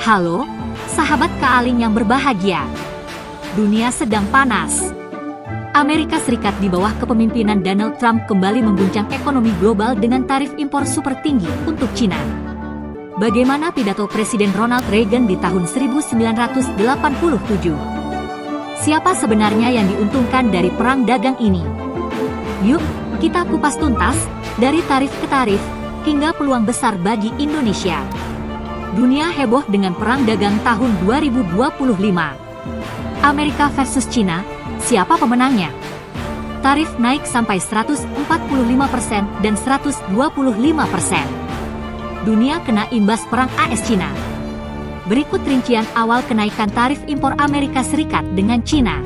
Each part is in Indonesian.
Halo, sahabat Kaaling yang berbahagia. Dunia sedang panas. Amerika Serikat di bawah kepemimpinan Donald Trump kembali mengguncang ekonomi global dengan tarif impor super tinggi untuk Cina. Bagaimana pidato Presiden Ronald Reagan di tahun 1987? Siapa sebenarnya yang diuntungkan dari perang dagang ini? Yuk, kita kupas tuntas, dari tarif ke tarif, hingga peluang besar bagi Indonesia. Dunia heboh dengan perang dagang tahun 2025. Amerika versus Cina, siapa pemenangnya? Tarif naik sampai 145% dan 125%. Dunia kena imbas perang AS-Cina. Berikut rincian awal kenaikan tarif impor Amerika Serikat dengan Cina.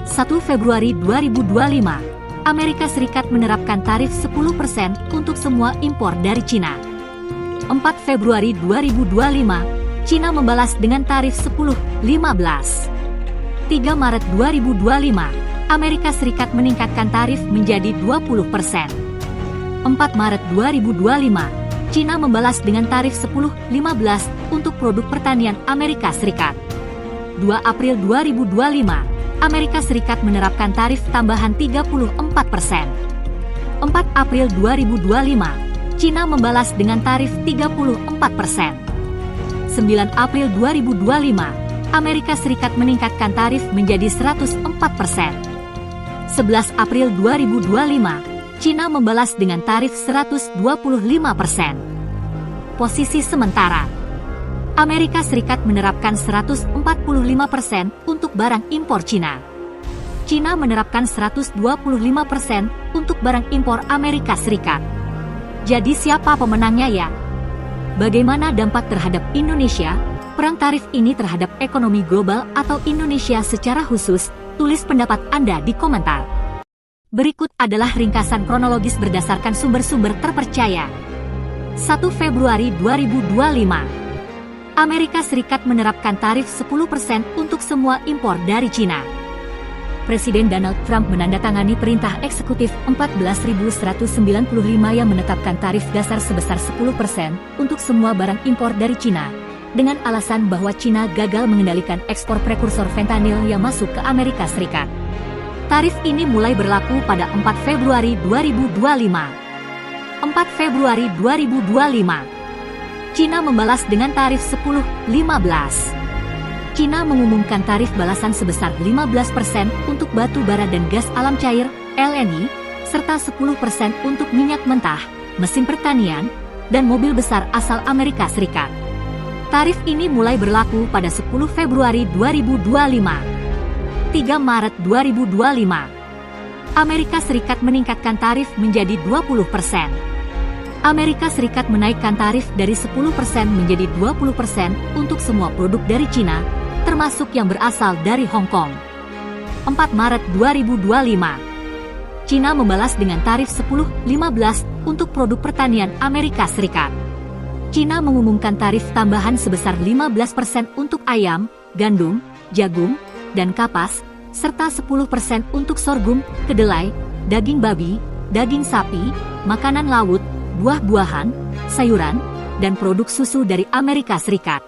1 Februari 2025, Amerika Serikat menerapkan tarif 10% untuk semua impor dari Cina. 4 Februari 2025, Cina membalas dengan tarif 10-15. 3 Maret 2025, Amerika Serikat meningkatkan tarif menjadi 20%. 4 Maret 2025, Cina membalas dengan tarif 10-15 untuk produk pertanian Amerika Serikat. 2 April 2025, Amerika Serikat menerapkan tarif tambahan 34%. 4 April 2025, Cina membalas dengan tarif 34%. 9 April 2025, Amerika Serikat meningkatkan tarif menjadi 104%. 11 April 2025, Cina membalas dengan tarif 125%. Posisi sementara, Amerika Serikat menerapkan 145% untuk barang impor Cina. Cina menerapkan 125% untuk barang impor Amerika Serikat. Jadi siapa pemenangnya ya? Bagaimana dampak terhadap Indonesia, perang tarif ini terhadap ekonomi global atau Indonesia secara khusus? Tulis pendapat Anda di komentar. Berikut adalah ringkasan kronologis berdasarkan sumber-sumber terpercaya. 1 Februari 2025, Amerika Serikat menerapkan tarif 10% untuk semua impor dari Cina. Presiden Donald Trump menandatangani perintah eksekutif 14.195 yang menetapkan tarif dasar sebesar 10% untuk semua barang impor dari Cina, dengan alasan bahwa Cina gagal mengendalikan ekspor prekursor fentanyl yang masuk ke Amerika Serikat. Tarif ini mulai berlaku pada 4 Februari 2025. 4 Februari 2025, Cina membalas dengan tarif 10-15. Cina mengumumkan tarif balasan sebesar 15% untuk batu bara dan gas alam cair, LNG, serta 10% untuk minyak mentah, mesin pertanian, dan mobil besar asal Amerika Serikat. Tarif ini mulai berlaku pada 10 Februari 2025. 3 Maret 2025, Amerika Serikat meningkatkan tarif menjadi 20%. Amerika Serikat menaikkan tarif dari 10% menjadi 20% untuk semua produk dari Cina, termasuk yang berasal dari Hong Kong. 4 Maret 2025, Cina membalas dengan tarif 10-15 untuk produk pertanian Amerika Serikat. Cina mengumumkan tarif tambahan sebesar 15% untuk ayam, gandum, jagung, dan kapas, serta 10% untuk sorghum, kedelai, daging babi, daging sapi, makanan laut, buah-buahan, sayuran, dan produk susu dari Amerika Serikat.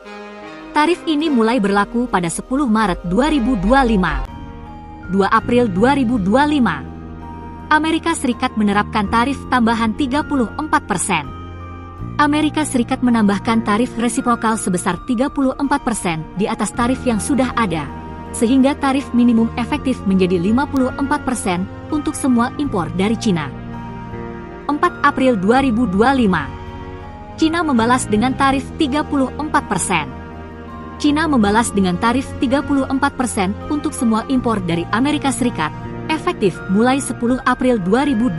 Tarif ini mulai berlaku pada 10 Maret 2025. 2 April 2025, Amerika Serikat menerapkan tarif tambahan 34%. Amerika Serikat menambahkan tarif resiprokal sebesar 34% di atas tarif yang sudah ada, sehingga tarif minimum efektif menjadi 54% untuk semua impor dari Cina. 4 April 2025, Cina membalas dengan tarif 34%. Cina membalas dengan tarif 34% untuk semua impor dari Amerika Serikat, efektif mulai 10 April 2025.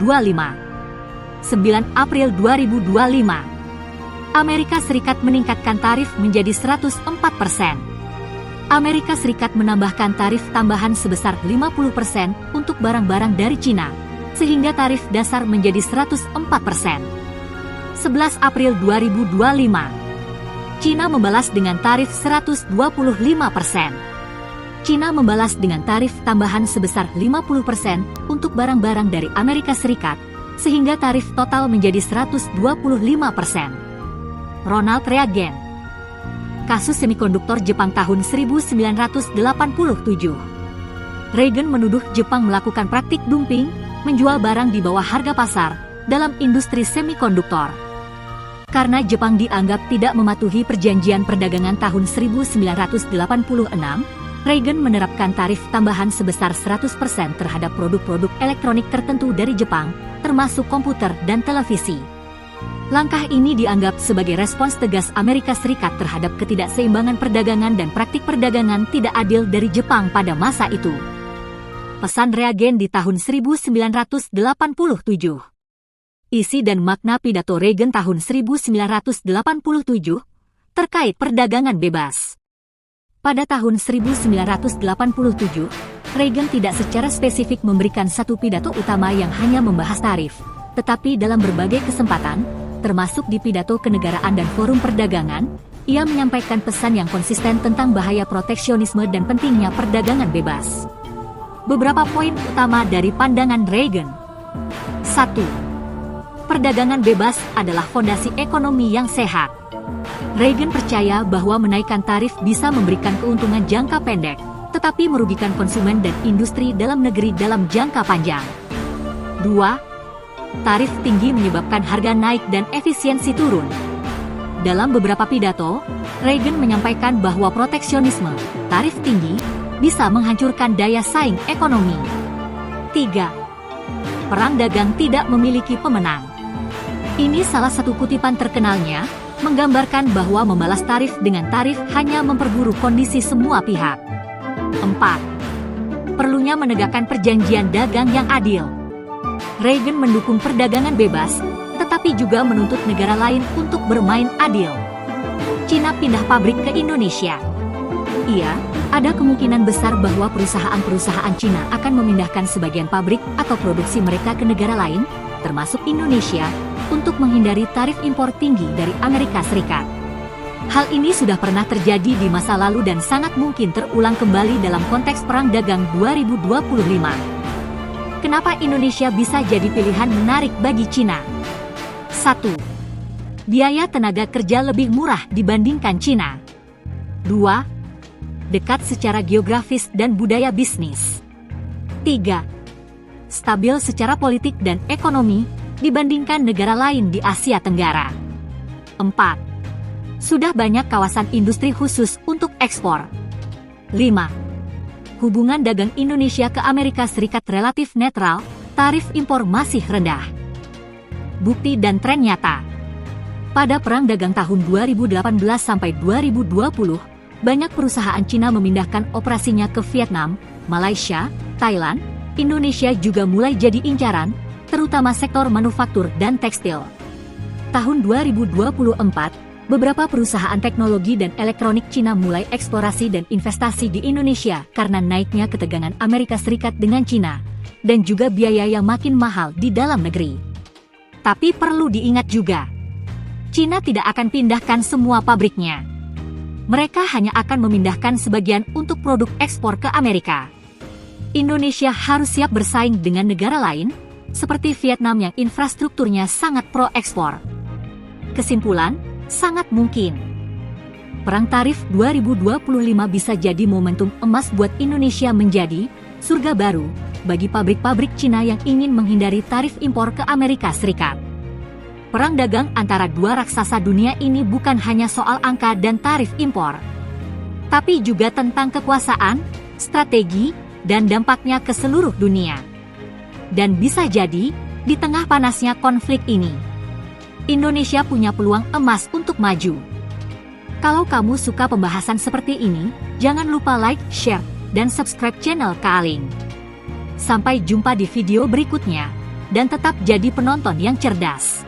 9 April 2025, Amerika Serikat meningkatkan tarif menjadi 104%. Amerika Serikat menambahkan tarif tambahan sebesar 50% untuk barang-barang dari Cina, sehingga tarif dasar menjadi 104%. 11 April 2025, Cina membalas dengan tarif 125%. Cina membalas dengan tarif tambahan sebesar 50% untuk barang-barang dari Amerika Serikat, sehingga tarif total menjadi 125%. Ronald Reagan. Kasus semikonduktor Jepang tahun 1987. Reagan menuduh Jepang melakukan praktik dumping, menjual barang di bawah harga pasar dalam industri semikonduktor. Karena Jepang dianggap tidak mematuhi perjanjian perdagangan tahun 1986, Reagan menerapkan tarif tambahan sebesar 100% terhadap produk-produk elektronik tertentu dari Jepang, termasuk komputer dan televisi. Langkah ini dianggap sebagai respons tegas Amerika Serikat terhadap ketidakseimbangan perdagangan dan praktik perdagangan tidak adil dari Jepang pada masa itu. Pesan Reagan di tahun 1987. Isi dan makna pidato Reagan tahun 1987 terkait perdagangan bebas. Pada tahun 1987, Reagan tidak secara spesifik memberikan satu pidato utama yang hanya membahas tarif, tetapi dalam berbagai kesempatan, termasuk di pidato kenegaraan dan forum perdagangan, ia menyampaikan pesan yang konsisten tentang bahaya proteksionisme dan pentingnya perdagangan bebas. Beberapa poin utama dari pandangan Reagan. 1. Perdagangan bebas adalah fondasi ekonomi yang sehat. Reagan percaya bahwa menaikkan tarif bisa memberikan keuntungan jangka pendek, tetapi merugikan konsumen dan industri dalam negeri dalam jangka panjang. 2. Tarif tinggi menyebabkan harga naik dan efisiensi turun. Dalam beberapa pidato, Reagan menyampaikan bahwa proteksionisme, tarif tinggi, bisa menghancurkan daya saing ekonomi. 3. Perang dagang tidak memiliki pemenang. Ini salah satu kutipan terkenalnya, menggambarkan bahwa membalas tarif dengan tarif hanya memperburuk kondisi semua pihak. 4. Perlunya menegakkan perjanjian dagang yang adil. Reagan mendukung perdagangan bebas, tetapi juga menuntut negara lain untuk bermain adil. Cina pindah pabrik ke Indonesia. Iya, ada kemungkinan besar bahwa perusahaan-perusahaan Cina akan memindahkan sebagian pabrik atau produksi mereka ke negara lain, termasuk Indonesia, untuk menghindari tarif impor tinggi dari Amerika Serikat. Hal ini sudah pernah terjadi di masa lalu dan sangat mungkin terulang kembali dalam konteks Perang Dagang 2025. Kenapa Indonesia bisa jadi pilihan menarik bagi Cina? 1. Biaya tenaga kerja lebih murah dibandingkan Cina. 2. Dekat secara geografis dan budaya bisnis. 3. Stabil secara politik dan ekonomi dibandingkan negara lain di Asia Tenggara. 4. Sudah banyak kawasan industri khusus untuk ekspor. 5. Hubungan dagang Indonesia ke Amerika Serikat relatif netral, tarif impor masih rendah. Bukti dan tren nyata. Pada Perang Dagang tahun 2018 sampai 2020, banyak perusahaan Cina memindahkan operasinya ke Vietnam, Malaysia, Thailand. Indonesia juga mulai jadi incaran, terutama sektor manufaktur dan tekstil. Tahun 2024, beberapa perusahaan teknologi dan elektronik Cina mulai eksplorasi dan investasi di Indonesia karena naiknya ketegangan Amerika Serikat dengan Cina, dan juga biaya yang makin mahal di dalam negeri. Tapi perlu diingat juga, Cina tidak akan pindahkan semua pabriknya. Mereka hanya akan memindahkan sebagian untuk produk ekspor ke Amerika. Indonesia harus siap bersaing dengan negara lain, seperti Vietnam yang infrastrukturnya sangat pro-ekspor. Kesimpulan, sangat mungkin Perang Tarif 2025 bisa jadi momentum emas buat Indonesia menjadi surga baru bagi pabrik-pabrik Cina yang ingin menghindari tarif impor ke Amerika Serikat. Perang dagang antara dua raksasa dunia ini bukan hanya soal angka dan tarif impor, tapi juga tentang kekuasaan, strategi, dan dampaknya ke seluruh dunia. Dan bisa jadi, di tengah panasnya konflik ini, Indonesia punya peluang emas untuk maju. Kalau kamu suka pembahasan seperti ini, jangan lupa like, share, dan subscribe channel Kaaling. Sampai jumpa di video berikutnya, dan tetap jadi penonton yang cerdas.